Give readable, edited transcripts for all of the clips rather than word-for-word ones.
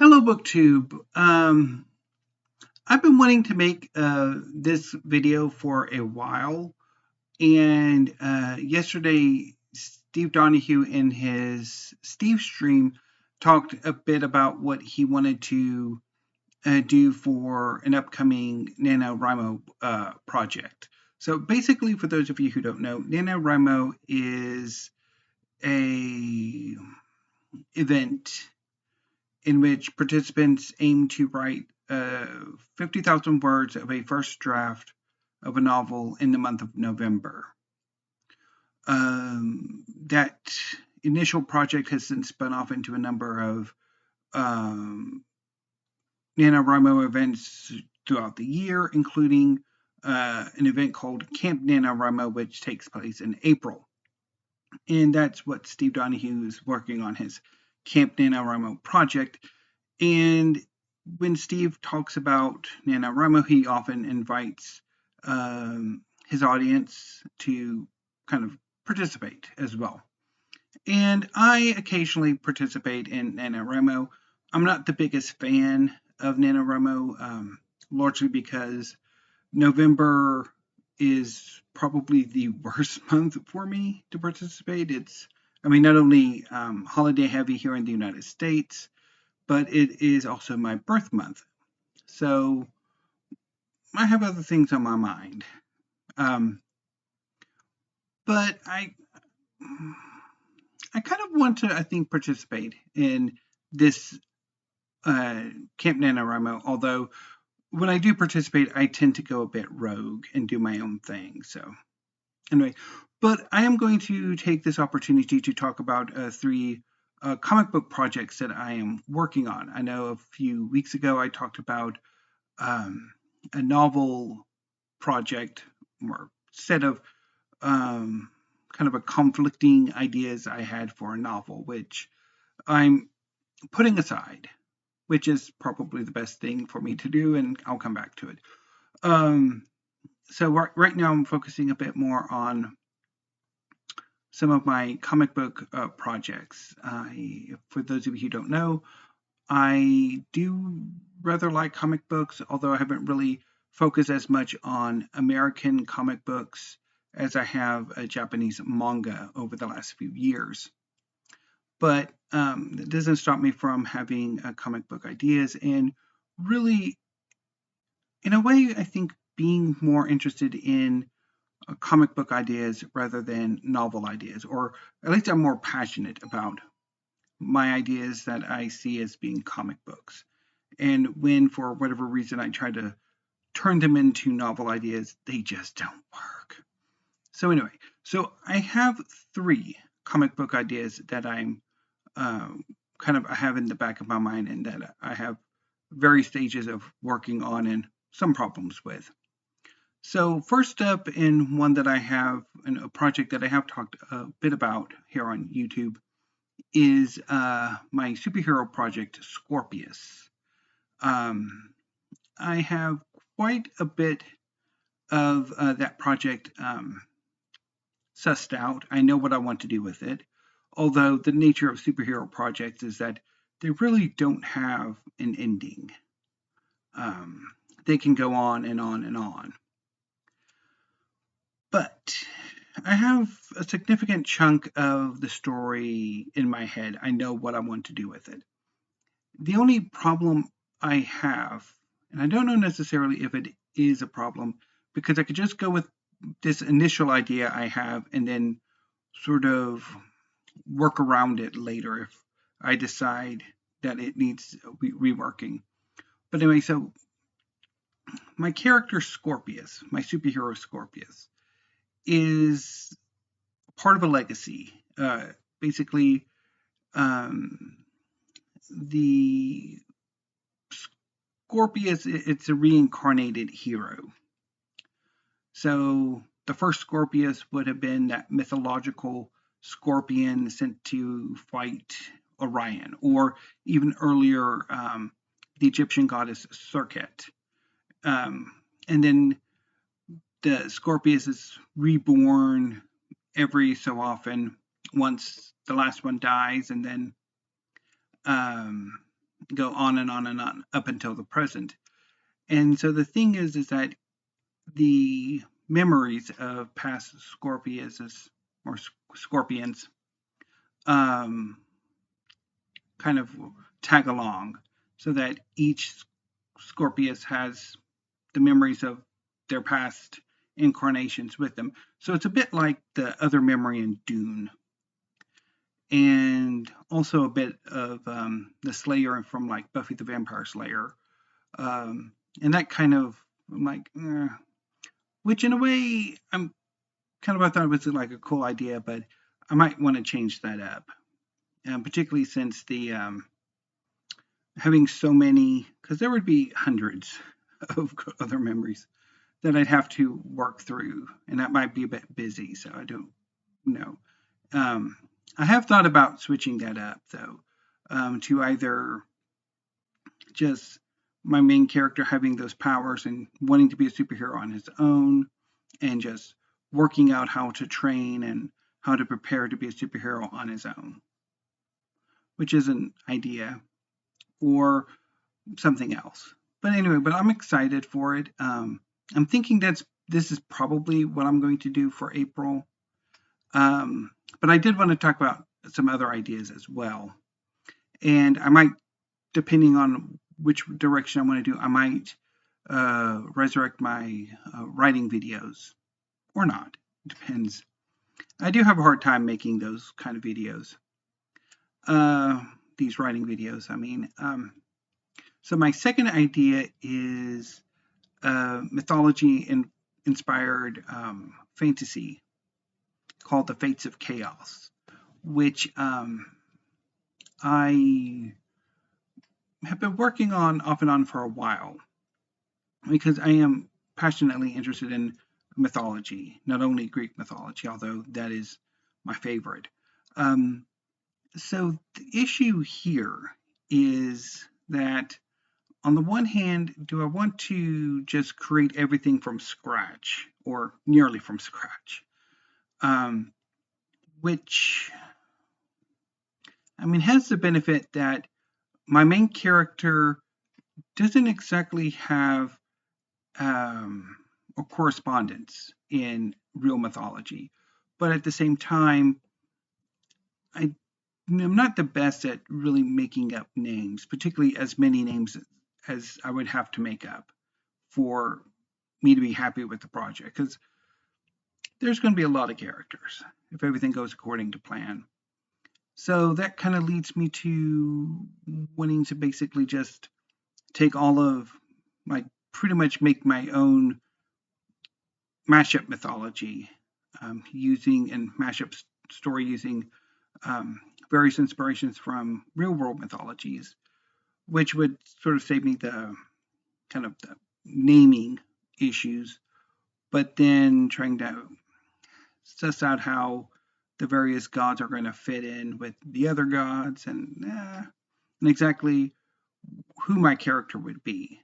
Hello, BookTube. I've been wanting to make this video for a while, and yesterday Steve Donahue in his Steve stream talked a bit about what he wanted to do for an upcoming NaNoWriMo project. So basically, for those of you who don't know, NaNoWriMo is a event in which participants aim to write 50,000 words of a first draft of a novel in the month of November. That initial project has since spun off into a number of NaNoWriMo events throughout the year, including an event called Camp NaNoWriMo, which takes place in April. And that's what Steve Donahue is working on, his Camp NaNoWriMo project. And when Steve talks about NaNoWriMo, he often invites his audience to kind of participate as well. And I occasionally participate in NaNoWriMo. I'm not the biggest fan of NaNoWriMo, largely because November is probably the worst month for me to participate. It's, not only holiday heavy here in the United States, but it is also my birth month. So I have other things on my mind. But I kind of want to, I think, participate in this Camp NaNoWriMo, although when I do participate, I tend to go a bit rogue and do my own thing. So anyway, but I am going to take this opportunity to talk about three comic book projects that I am working on. I know a few weeks ago I talked about a novel project or set of kind of a conflicting ideas I had for a novel, which I'm putting aside, which is probably the best thing for me to do, and I'll come back to it. So right now I'm focusing a bit more on some of my comic book projects. For those of you who don't know, I do rather like comic books, although I haven't really focused as much on American comic books as I have Japanese manga over the last few years. But it doesn't stop me from having comic book ideas, and really, in a way, I think being more interested in comic book ideas rather than novel ideas, or at least I'm more passionate about my ideas that I see as being comic books. And when, for whatever reason, I try to turn them into novel ideas, they just don't work. So anyway, so I have three comic book ideas that I'm I have in the back of my mind, and that I have various stages of working on and some problems with. So first up, in one that I have, in a project that I have talked a bit about here on YouTube, is my superhero project, Scorpius. I have quite a bit of that project sussed out. I know what I want to do with it, although the nature of superhero projects is that they really don't have an ending. They can go on and on and on. But I have a significant chunk of the story in my head. I know what I want to do with it. The only problem I have, and I don't know necessarily if it is a problem, because I could just go with this initial idea I have and then sort of work around it later if I decide that it needs reworking. But anyway, so my character Scorpius, my superhero Scorpius, is part of a legacy. Basically, the Scorpius, it's a reincarnated hero. So the first Scorpius would have been that mythological scorpion sent to fight Orion, or even earlier, the Egyptian goddess Serket. And then the Scorpius is reborn every so often once the last one dies, and then go on and on and on up until the present. And so the thing is that the memories of past scorpions kind of tag along, so that each Scorpius has the memories of their past incarnations with them. So it's a bit like the other memory in Dune, and also a bit of the Slayer from like Buffy the Vampire Slayer, and that kind of, I'm like, which in a way I thought it was like a cool idea, but I might want to change that up, particularly since the having so many, because there would be hundreds of other memories that I'd have to work through, and that might be a bit busy, so I don't know. I have thought about switching that up, though, to either just my main character having those powers and wanting to be a superhero on his own, and just working out how to train and how to prepare to be a superhero on his own, which is an idea, or something else. But anyway, I'm excited for it. I'm thinking this is probably what I'm going to do for April. But I did want to talk about some other ideas as well. And I might, depending on which direction I want to do, I might resurrect my writing videos or not. Depends. I do have a hard time making those kind of videos. These writing videos, I mean. So my second idea is mythology inspired fantasy called The Fates of Chaos, which I have been working on off and on for a while, because I am passionately interested in mythology, not only Greek mythology, although that is my favorite. So the issue here is that, on the one hand, do I want to just create everything from scratch, or nearly from scratch? Which, I mean, has the benefit that my main character doesn't exactly have a correspondence in real mythology, but at the same time, I'm not the best at really making up names, particularly as many names as I would have to make up for me to be happy with the project, because there's going to be a lot of characters if everything goes according to plan. So that kind of leads me to wanting to basically just take all of pretty much make my own mashup mythology, using and mashup story using various inspirations from real world mythologies, which would sort of save me the kind of the naming issues, but then trying to suss out how the various gods are going to fit in with the other gods, and exactly who my character would be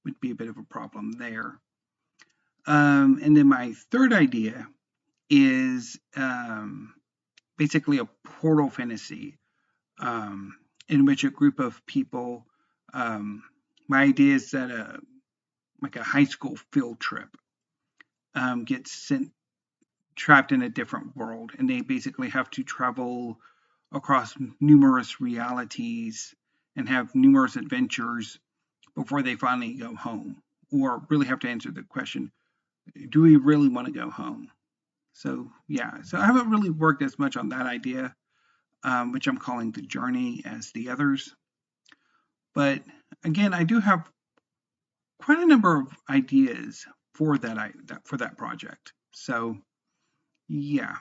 a bit of a problem there. And then my third idea is basically a portal fantasy, in which a group of people, my idea is that a high school field trip gets trapped in a different world, and they basically have to travel across numerous realities and have numerous adventures before they finally go home, or really have to answer the question, do we really want to go home? So yeah, so I haven't really worked as much on that idea, which I'm calling the journey, as the others. But again, I do have quite a number of ideas for that project. So yeah,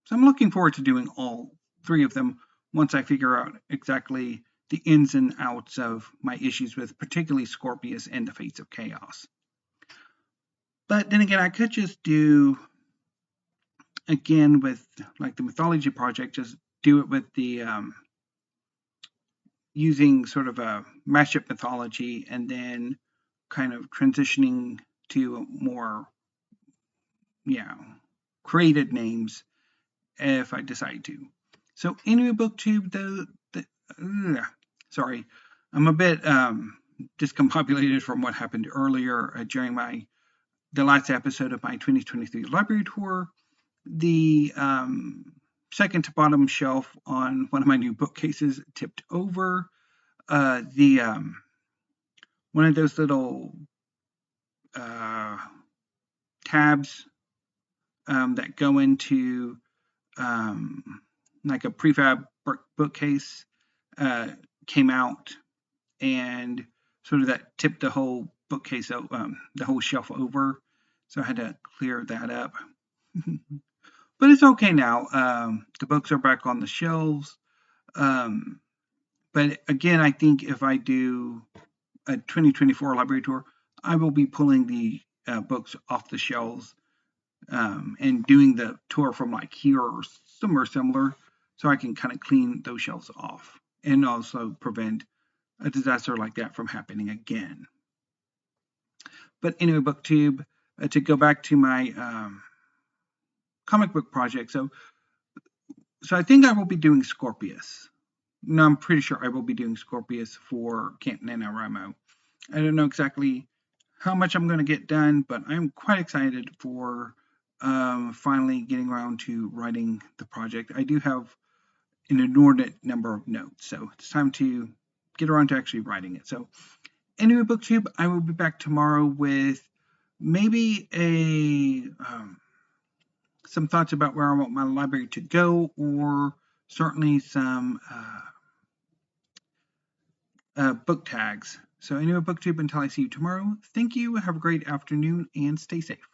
so I'm looking forward to doing all three of them once I figure out exactly the ins and outs of my issues with particularly Scorpius and the Fates of Chaos. But then again, I could just do, again, with like the mythology project, just do it with the using sort of a mashup mythology, and then kind of transitioning to more, created names if I decide to. So anyway, booktube, sorry, I'm a bit discombobulated from what happened earlier during the last episode of my 2023 library tour. The second to bottom shelf on one of my new bookcases tipped over. The one of those little tabs that go into like a prefab bookcase came out, and sort of that tipped the whole bookcase, the whole shelf over. So I had to clear that up. But it's okay now. The books are back on the shelves. But again, I think if I do a 2024 library tour, I will be pulling the books off the shelves and doing the tour from like here or somewhere similar, so I can kind of clean those shelves off and also prevent a disaster like that from happening again. But anyway, BookTube, to go back to my comic book project. So I think I will be doing Scorpius. No, I'm pretty sure I will be doing Scorpius for Camp NaNoWriMo. I don't know exactly how much I'm going to get done, but I'm quite excited for finally getting around to writing the project. I do have an inordinate number of notes, so it's time to get around to actually writing it. So anyway, BookTube, I will be back tomorrow with maybe some thoughts about where I want my library to go, or certainly some book tags. So anyway, BookTube, until I see you tomorrow, thank you, have a great afternoon, and stay safe.